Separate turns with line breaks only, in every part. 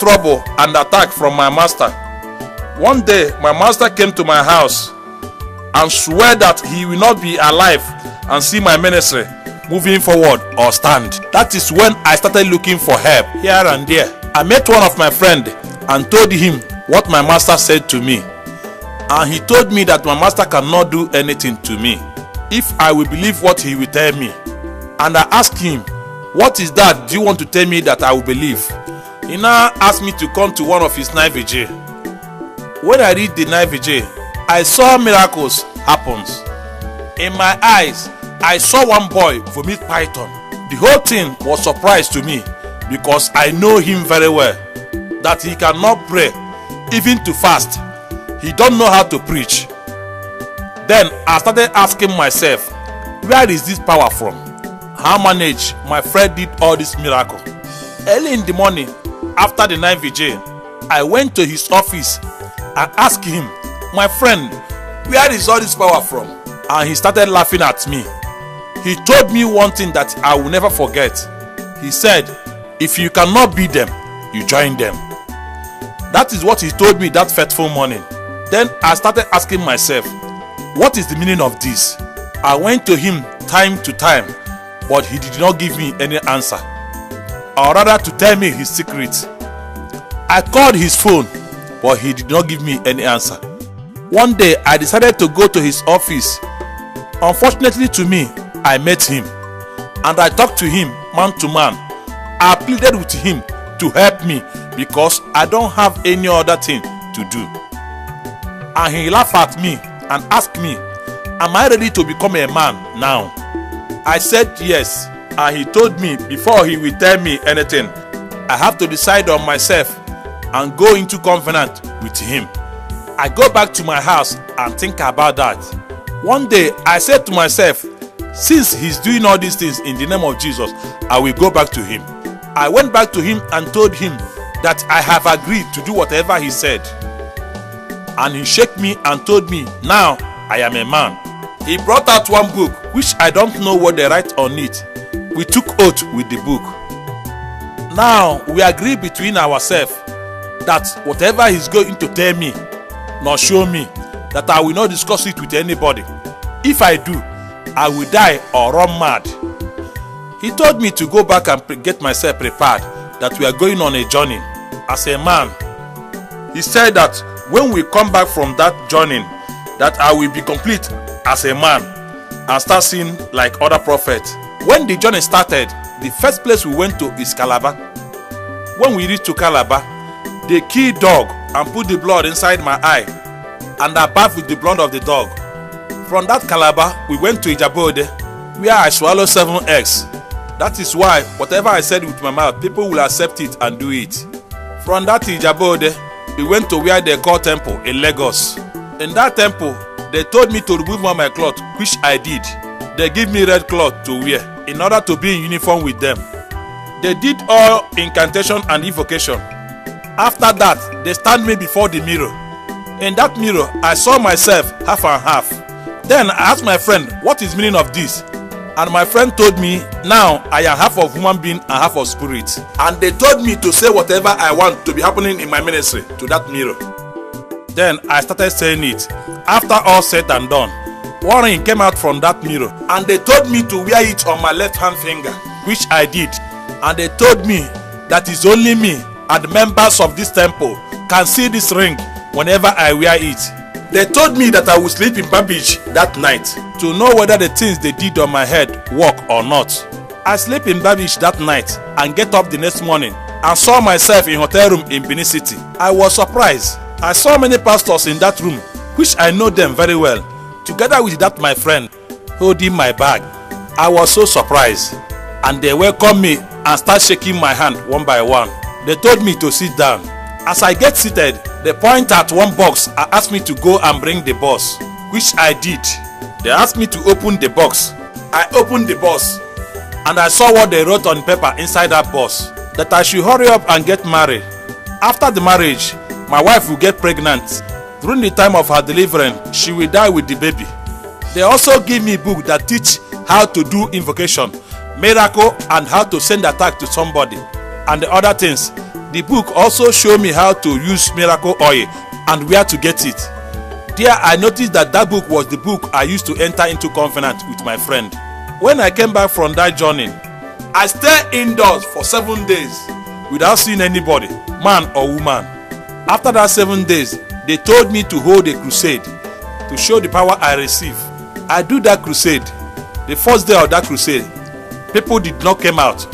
trouble and attack from my master. One day, my master came to my house and swore that he will not be alive and see my ministry moving forward or stand. That is when I started looking for help here and there. I met one of my friends and told him what my master said to me. And he told me that my master cannot do anything to me if I will believe what he will tell me. And I asked him, what is that do you want to tell me that I will believe? He now asked me to come to one of his night vigil. When I read the night vigil, I saw miracles happen. In my eyes, I saw one boy vomit python. The whole thing was a surprise to me because I know him very well, that he cannot pray, even to fast. He don't know how to preach. Then I started asking myself, where is this power from? How managed my friend did all this miracle? Early in the morning, after the night vigil, I went to his office and asked him, my friend, where is all this power from? And he started laughing at me. He told me one thing that I will never forget. He said, if you cannot beat them, you join them. That is what he told me that fateful morning. Then I started asking myself, what is the meaning of this? I went to him time to time, but he did not give me any answer, or rather to tell me his secret. I called his phone, but he did not give me any answer. One day I decided to go to his office. Unfortunately to me, I met him and I talked to him man to man. I pleaded with him to help me because I don't have any other thing to do. And he laughed at me and asked me, am I ready to become a man now? I said yes, and he told me before he will tell me anything, I have to decide on myself and go into covenant with him. I go back to my house and think about that. One day I said to myself, since he's doing all these things in the name of Jesus, I will go back to him. I went back to him and told him that I have agreed to do whatever he said. And he shook me and told me, now I am a man. He brought out one book which I don't know what they write on it. We took oath with the book. Now we agree between ourselves that whatever he's going to tell me, nor show me, that I will not discuss it with anybody. If I do, I will die or run mad. He told me to go back and get myself prepared, that we are going on a journey as a man. He said that when we come back from that journey, that I will be complete as a man and start seeing like other prophets. When the journey started, the first place we went to is Calabar. When we reached to Calabar, they killed dog and put the blood inside my eye, and I bathed with the blood of the dog. From that Calabar, we went to Ijabode, where I swallowed 7 eggs. That is why whatever I said with my mouth, people will accept it and do it. From that Ijabode, we went to where they call temple in Lagos. In that temple, they told me to remove all my cloth, which I did. They give me red cloth to wear in order to be in uniform with them. They did all incantation and invocation. After that, they stand me before the mirror. In that mirror, I saw myself half and half. Then I asked my friend, what is the meaning of this? And my friend told me, now I am half of human being and half of spirit. And they told me to say whatever I want to be happening in my ministry to that mirror. Then I started saying it. After all said and done, one ring came out from that mirror, and they told me to wear it on my left hand finger, which I did. And they told me that it's only me and the members of this temple can see this ring whenever I wear it. They told me that I would sleep in Babbage that night to know whether the things they did on my head work or not. I slept in Babbage that night and get up the next morning and saw myself in hotel room in Benin City. I was surprised. I saw many pastors in that room, which I know them very well, together with that my friend holding my bag. I was so surprised, and they welcomed me and started shaking my hand one by one. They told me to sit down. As I get seated, they point at one box and asked me to go and bring the box, which I did. They asked me to open the box. I opened the box, and I saw what they wrote on paper inside that box, that I should hurry up and get married. After the marriage, my wife will get pregnant. During the time of her delivery, she will die with the baby. They also give me a book that teach how to do invocation, miracle, and how to send attack to somebody, and the other things. The book also showed me how to use miracle oil and where to get it. There I noticed that book was the book I used to enter into covenant with my friend. When I came back from that journey, I stayed indoors for 7 days without seeing anybody, man or woman. After that 7 days, they told me to hold a crusade to show the power I receive. I do that crusade. The first day of that crusade, people did not come out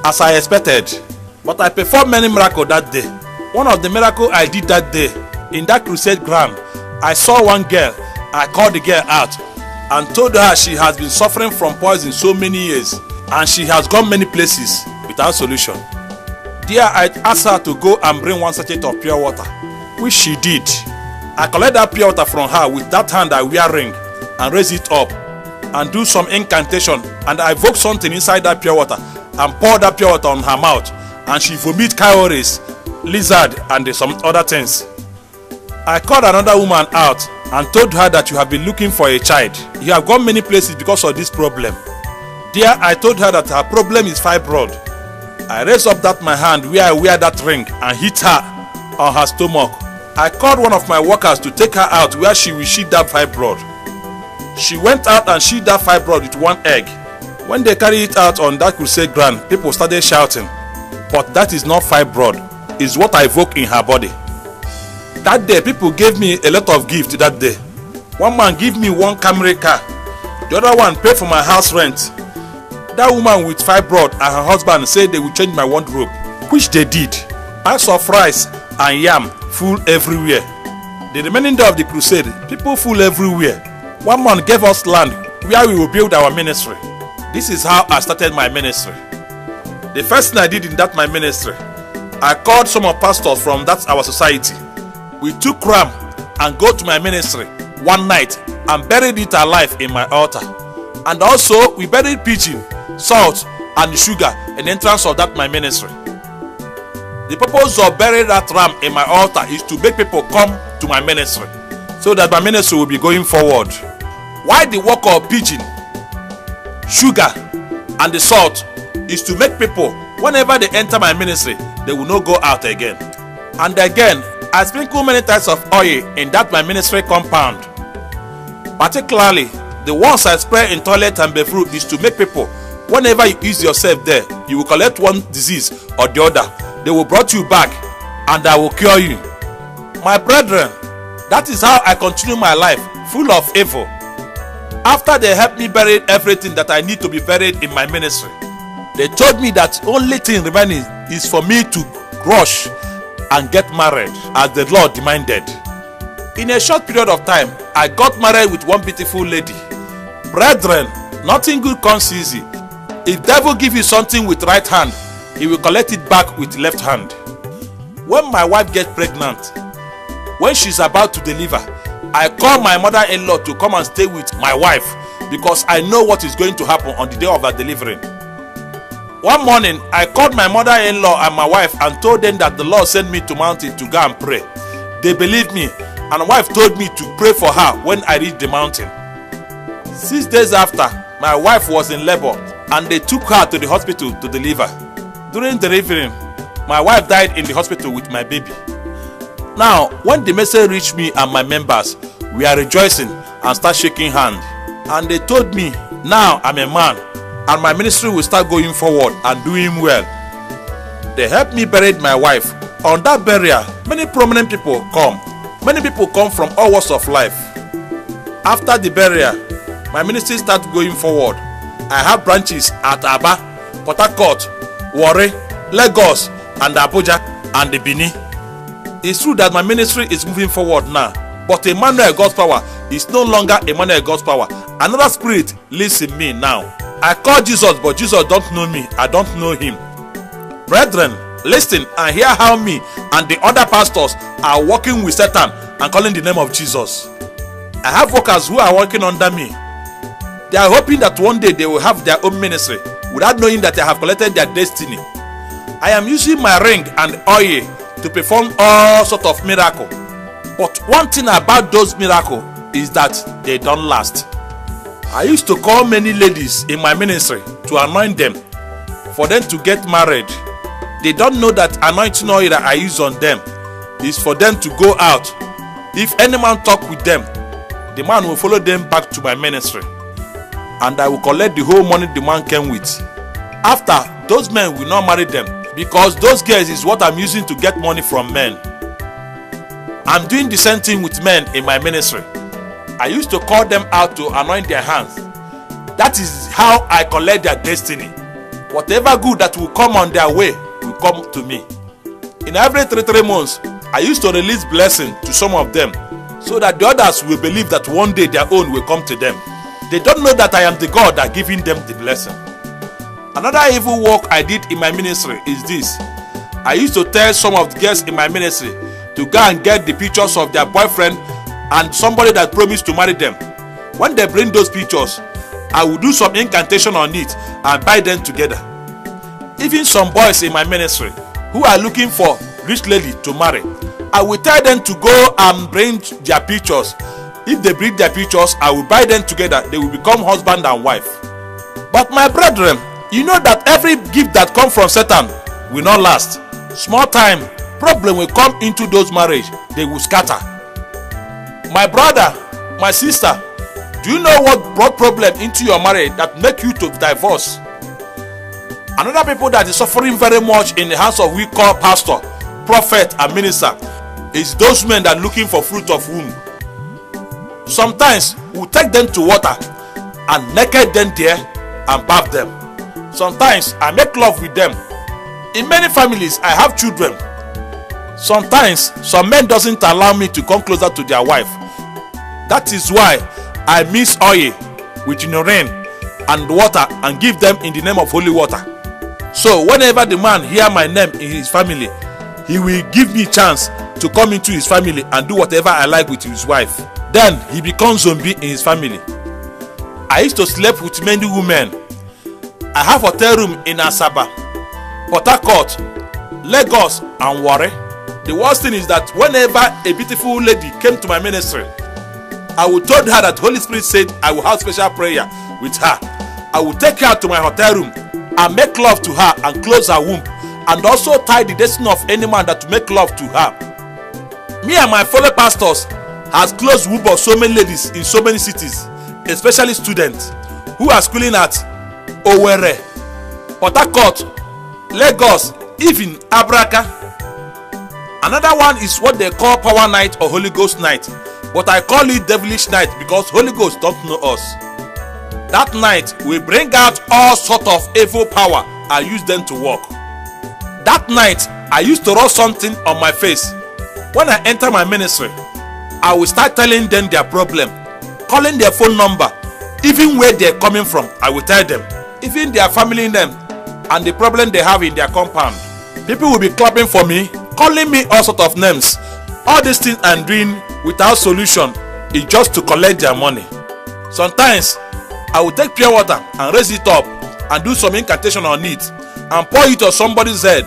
as I expected, but I performed many miracles that day. One of the miracles I did that day, in that crusade ground, I saw one girl. I called the girl out and told her she has been suffering from poison so many years and she has gone many places without solution. There I asked her to go and bring 1 sachet of pure water, which she did. I collected that pure water from her with that hand I wear ring and raise it up and do some incantation, and I evoke something inside that pure water and pour that pure water on her mouth, and she vomit cowries, lizard and some other things. I called another woman out and told her that you have been looking for a child. You have gone many places because of this problem. There I told her that her problem is fibroid. I raised up my hand where I wear that ring and hit her on her stomach. I called one of my workers to take her out where she will sheath that fibroid. She went out and sheathed that fibroid with one egg. When they carried it out on that crusade ground, people started shouting, but that is not fibroid, it's what I evoke in her body. That day, people gave me a lot of gifts that day. One man gave me 1 Camry car. The other one paid for my house rent. That woman with fibroid and her husband said they would change my wardrobe, which they did. Bags of rice and yam full everywhere. The remaining day of the crusade, people full everywhere. One man gave us land where we will build our ministry. This is how I started my ministry. The first thing I did in that my ministry, I called some of pastors from that our society. We took ram and go to my ministry one night and buried it alive in my altar. And also we buried pigeon, salt and sugar in the entrance of that my ministry. The purpose of burying that ram in my altar is to make people come to my ministry so that my ministry will be going forward. Why the work of pigeon, sugar and the salt is to make people, whenever they enter my ministry, they will not go out again. And again, I sprinkle many types of oil in that my ministry compound. Particularly, the ones I spray in toilet and bathroom is to make people, whenever you use yourself there, you will collect one disease or the other. They will brought you back and I will cure you. My brethren, that is how I continue my life, full of evil. After they helped me bury everything that I need to be buried in my ministry, they told me that only thing remaining is for me to rush and get married as the Lord demanded. In a short period of time, I got married with one beautiful lady. Brethren, nothing good comes easy. If devil give you something with right hand, he will collect it back with left hand. When my wife gets pregnant, when she's about to deliver, I call my mother-in-law to come and stay with my wife because I know what is going to happen on the day of her delivery. One morning, I called my mother-in-law and my wife and told them that the Lord sent me to mountain to go and pray. They believed me, and my wife told me to pray for her when I reached the mountain. 6 days after, my wife was in labor and they took her to the hospital to deliver. During delivery, my wife died in the hospital with my baby. Now, when the message reached me and my members, we are rejoicing and start shaking hands. And they told me, now I'm a man and my ministry will start going forward and doing well. They helped me bury my wife. On that burial, many prominent people come. Many people come from all walks of life. After the burial, my ministry started going forward. I have branches at Aba, Port Harcourt, Warri, Lagos, and Abuja, and the Benin. It's true that my ministry is moving forward now, but Emmanuel God's power is no longer Emmanuel God's power. Another spirit lives in me now. I call Jesus, but Jesus don't know me. I don't know him. Brethren, listen and hear how me and the other pastors are working with Satan and calling the name of Jesus. I have workers who are working under me. They are hoping that one day they will have their own ministry without knowing that they have collected their destiny. I am using my ring and oil to perform all sorts of miracles. But one thing about those miracles is that they don't last. I used to call many ladies in my ministry to anoint them for them to get married. They don't know that anointing oil that I use on them is for them to go out. If any man talk with them, the man will follow them back to my ministry, and I will collect the whole money the man came with. After, those men will not marry them, because those girls is what I'm using to get money from men. I'm doing the same thing with men in my ministry. I used to call them out to anoint their hands. That is how I collect their destiny. Whatever good that will come on their way will come to me. In every 3 months, I used to release blessing to some of them, so that the others will believe that one day their own will come to them. They don't know that I am the God that giving them the blessing. Another evil work I did in my ministry is this. I used to tell some of the girls in my ministry to go and get the pictures of their boyfriend and somebody that promised to marry them. When they bring those pictures, I will do some incantation on it and buy them together. Even some boys in my ministry who are looking for rich lady to marry, I will tell them to go and bring their pictures. If they bring their pictures, I will buy them together. They will become husband and wife. But my brethren, you know that every gift that comes from Satan will not last. Small time, problem will come into those marriage. They will scatter. My brother, my sister, do you know what brought problem into your marriage that make you to divorce? Another people that is suffering very much in the hands of we call pastor, prophet and minister is those men that are looking for fruit of womb. Sometimes we take them to water and naked them there and bath them. Sometimes I make love with them. In many families I have children. Sometimes some men doesn't allow me to come closer to their wife. That is why I mix oil with rain and water and give them in the name of holy water. So whenever the man hear my name in his family, he will give me chance to come into his family and do whatever I like with his wife. Then he becomes zombie in his family. I used to sleep with many women. I have a hotel room in Asaba, Port Harcourt, Lagos and Warri. The worst thing is that whenever a beautiful lady came to my ministry, I would told her that Holy Spirit said I will have special prayer with her. I will take her to my hotel room and make love to her and close her womb, and also tie the destiny of any man that to make love to her. Me and my fellow pastors has closed womb of so many ladies in so many cities, especially students who are schooling at Owerri, Port Harcourt, Lagos, even Abraka. Another one is what they call power night or Holy Ghost night, but I call it devilish night because Holy Ghost don't know us. That night we bring out all sort of evil power and use them to work. That night I used to rub something on my face. When I enter my ministry, I will start telling them their problem, calling their phone number, even where they're coming from. I will tell them, even their family name and the problem they have in their compound. People will be clapping for me, calling me all sort of names. All these things I'm doing without solution is just to collect their money. Sometimes I will take pure water and raise it up and do some incantation on it and pour it on somebody's head.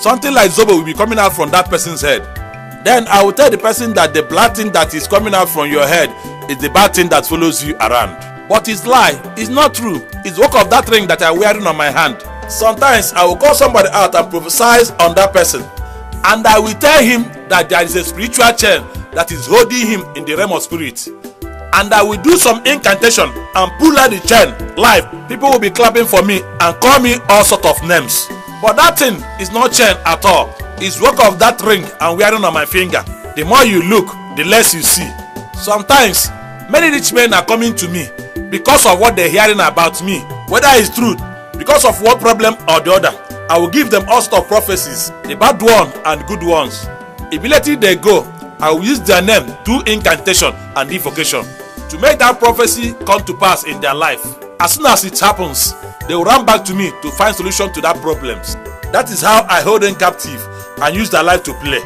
Something like Zobo will be coming out from that person's head. Then I will tell the person that the black thing that is coming out from your head is the bad thing that follows you around. But it's lie, it's not true. It's work of that ring that I'm wearing on my hand. Sometimes I will call somebody out and prophesy on that person, and I will tell him that there is a spiritual chain that is holding him in the realm of spirit, and I will do some incantation and pull out the chain live. People will be clapping for me and call me all sort of names, but that thing is not chain at all. It's work of that ring I'm wearing on my finger. The more you look, the less you see. Sometimes many rich men are coming to me because of what they're hearing about me, whether it's true, because of one problem or the other. I will give them all sorts of prophecies, the bad one and good ones. Immediately they go, I will use their name, do incantation and invocation to make that prophecy come to pass in their life. As soon as it happens, they will run back to me to find solution to that problems. That is how I hold them captive and use their life to play.